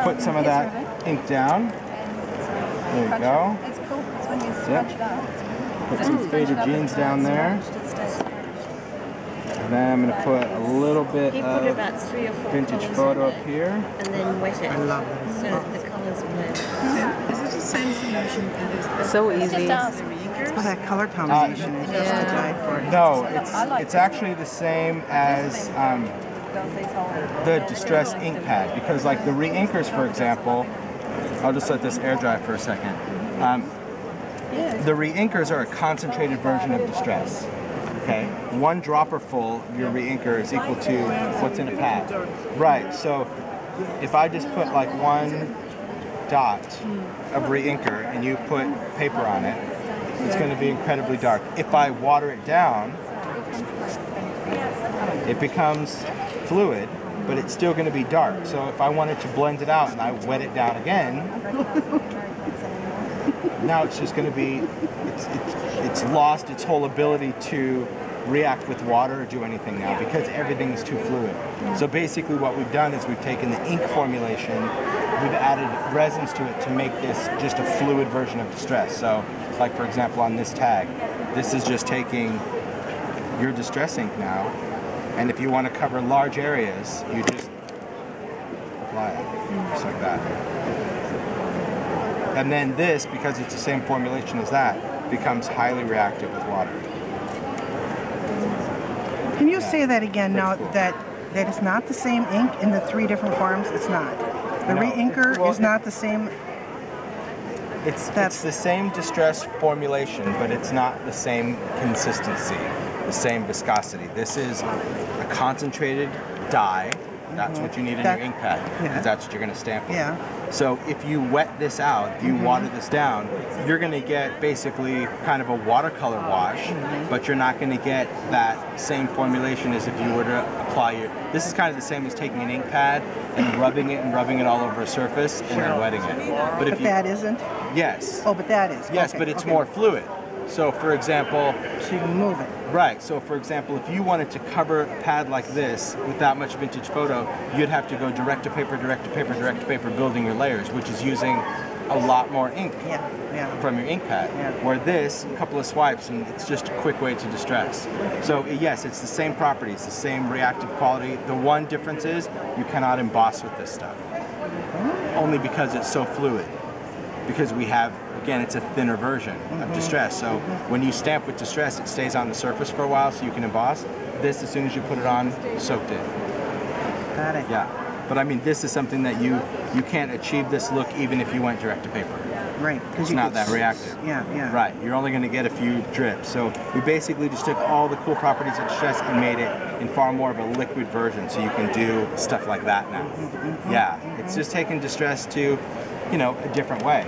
put some of that ink down. There you go. It's cool. It's when you stretch it out. Put some faded jeans down there. And then I'm going to put a little bit of vintage photo up here. And then wet it. I love this. So the colours blend. Is it the same solution? So easy. Oh, that color combination is just to die for. No, it's actually the same as the Distress ink pad, because like the re-inkers, for example, I'll just let this air dry for a second. The re-inkers are a concentrated version of Distress. Okay, one dropper full of your re-inker is equal to what's in a pad. Right, so if I just put like one dot of re-inker and you put paper on it, it's going to be incredibly dark. If I water it down, it becomes fluid, but it's still going to be dark. So if I wanted to blend it out and I wet it down again, now it's just going to be, it's lost its whole ability to react with water or do anything now because everything is too fluid. So basically what we've done is we've taken the ink formulation, we've added resins to it to make this just a fluid version of Distress. So like for example on this tag, this is just taking your Distress ink now, and if you want to cover large areas, you just apply it, just like that. And then this, because it's the same formulation as that, becomes highly reactive with water. Can you say that again now, cool. that it's not the same ink in the 3 different forms? It's not. The re-inker is not the same. It's the same Distress formulation, but it's not the same consistency, the same viscosity. This is a concentrated dye. That's what you need in your ink pad, because that's what you're going to stamp with. Yeah. So if you wet this out, if you water this down, you're going to get basically kind of a watercolor wash, but you're not going to get that same formulation as if you were to apply your... This is kind of the same as taking an ink pad and rubbing it all over a surface and then wetting it. But if that isn't? Yes. Oh, but that is. Yes, but it's more fluid. So for example... So you can move it. Right, so for example, if you wanted to cover a pad like this with that much vintage photo, you'd have to go direct to paper, direct to paper, direct to paper, building your layers, which is using a lot more ink from your ink pad. Where this, a couple of swipes, and it's just a quick way to Distress. So yes, it's the same properties, the same reactive quality. The one difference is you cannot emboss with this stuff. Only because it's so fluid. Because we have, again, it's a thinner version of Distress. So when you stamp with Distress, it stays on the surface for a while so you can emboss. This, as soon as you put it on, soaked in. Got it. Yeah. But I mean, this is something that you can't achieve this look even if you went direct to paper. Right. It's not that reactive. Yeah. Right. You're only going to get a few drips. So we basically just took all the cool properties of Distress and made it in far more of a liquid version so you can do stuff like that now. Yeah. It's just taking Distress to, you know, a different way.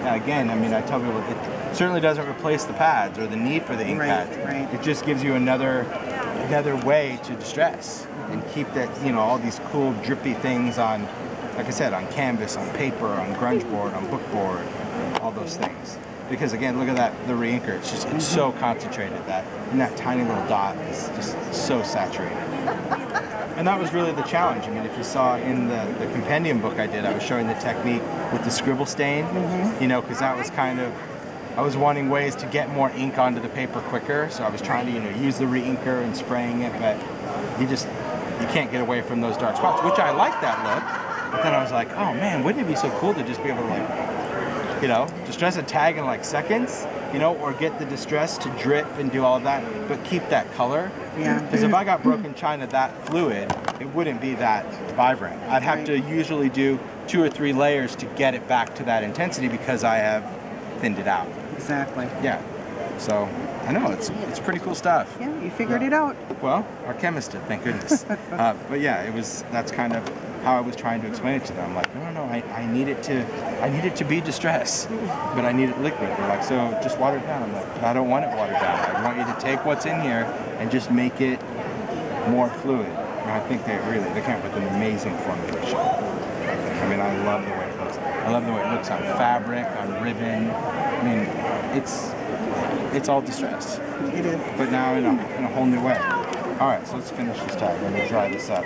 Now again, I mean, I tell people it certainly doesn't replace the pads or the need for the ink pads. Right. It just gives you another way to Distress and keep that, you know, all these cool drippy things on, like I said, on canvas, on paper, on grunge board, on book board, all those things. Because again, look at that, the re-inker. It's just it's so concentrated that tiny little dot is just so saturated. And that was really the challenge. I mean, if you saw in the compendium book I did, I was showing the technique with the scribble stain, you know, because that was kind of, I was wanting ways to get more ink onto the paper quicker. So I was trying to, you know, use the re-inker and spraying it, but you can't get away from those dark spots, which I like that look. But then I was like, oh man, wouldn't it be so cool to just be able to like, you know, Distress a tag in like seconds, you know, or get the Distress to drip and do all of that, but keep that color. Yeah. Because if I got broken china that fluid, it wouldn't be that vibrant. I'd have to usually do 2 or 3 layers to get it back to that intensity because I have thinned it out. Exactly. Yeah. So I know it's pretty cool stuff. Yeah, you figured it out. Well, our chemist did, thank goodness. But yeah, that's kind of how I was trying to explain it to them. I'm like, no, I need it to be Distress, but I need it liquid. They're like, so just water it down. I'm like, I don't want it watered down. I want you to take what's in here and just make it more fluid. And I think they came up with an amazing formulation. I mean, I love the way it looks. I love the way it looks on fabric, on ribbon. I mean, it's all Distress. It is. But now in a whole new way. All right, so let's finish this tag. Let me dry this up.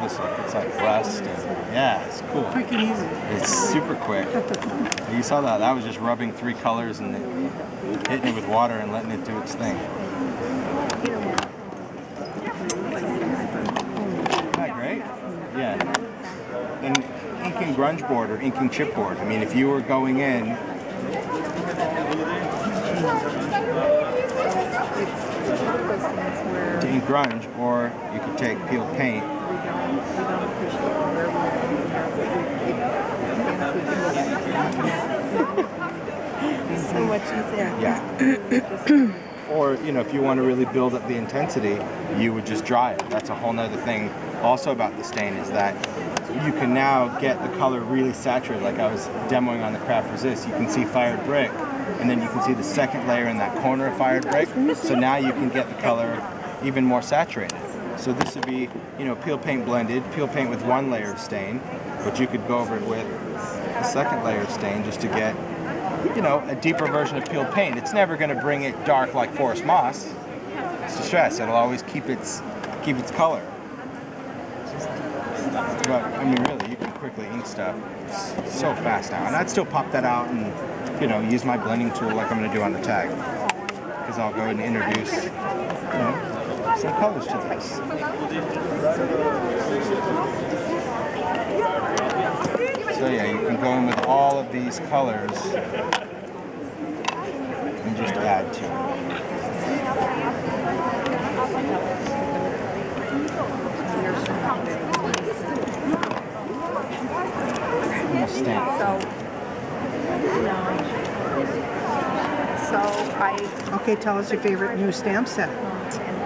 this look. It's like rust and yeah, it's cool. Quick and easy. It's super quick. You saw that. That was just rubbing 3 colors and hitting it with water and letting it do its thing. Isn't that great? Yeah. And inking grunge board or inking chipboard. I mean, if you were going in to ink grunge, or you could take peel paint. So much easier. Yeah. Or, you know, if you want to really build up the intensity, you would just dry it. That's a whole nother thing also about the stain, is that you can now get the color really saturated. Like I was demoing on the Craft Resist, you can see fired brick, and then you can see the second layer in that corner of fired brick. So now you can get the color even more saturated. So this would be, you know, peel paint blended, peel paint with 1 layer of stain, but you could go over it with a second layer of stain just to get, you know, a deeper version of peel paint. It's never going to bring it dark like Forest Moss. It's distress. It'll always keep its color. But I mean, really, you can quickly ink stuff so fast now. And I'd still pop that out and, you know, use my blending tool like I'm going to do on the tag, because I'll go ahead and introduce, you know, some colors to this. So yeah, you can go in with all of these colors and just add to it. Stamp. Okay, tell us your favorite new stamp set.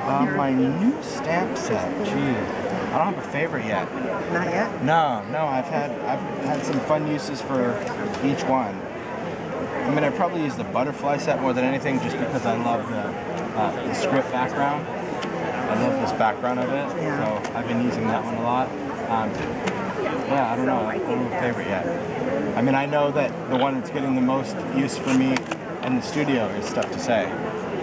My new stamp set, gee, I don't have a favorite yet. Not yet? No, I've had some fun uses for each one. I mean, I probably use the butterfly set more than anything, just because I love the script background. I love this background of it, Yeah. so I've been using that one a lot. Yeah, I don't know. I don't have a favorite yet. I mean, I know that the one that's getting the most use for me in the studio is Stuff to Say.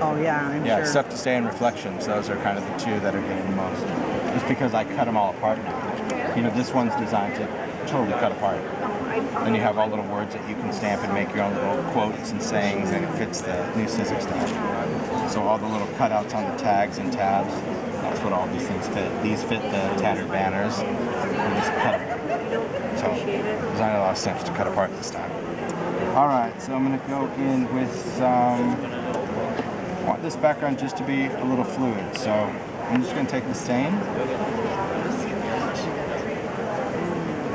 Oh yeah, I'm Yeah, sure. Stuff to Say and Reflections. Those are kind of the 2 that are getting the most. Just because I cut them all apart now. You know, this one's designed to totally cut apart. Then you have all little words that you can stamp and make your own little quotes and sayings, and it fits the new Sizzix style. So all the little cutouts on the tags and tabs, that's what all these things fit. These fit the tattered banners. And just cut them. So designed a lot of stamps to cut apart this time. Alright, so I'm going to go in with, I want this background just to be a little fluid. So I'm just going to take the stain,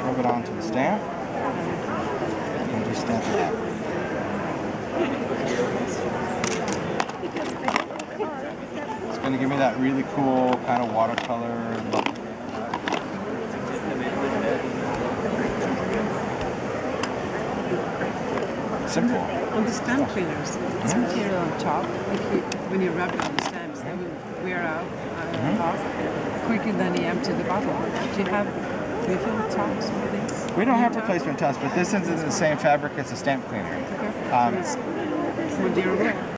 rub it onto the stamp, and just stamp it out. It's going to give me that really cool kind of watercolor look. Simple. On the stamp cleaners, it's material on top. When you rub it on the stamps, they will wear out off quicker than you empty the bottle. Do you fill tops with these? We don't have replacement tops, but this is in the same fabric as a stamp cleaner. Okay. It's more durable.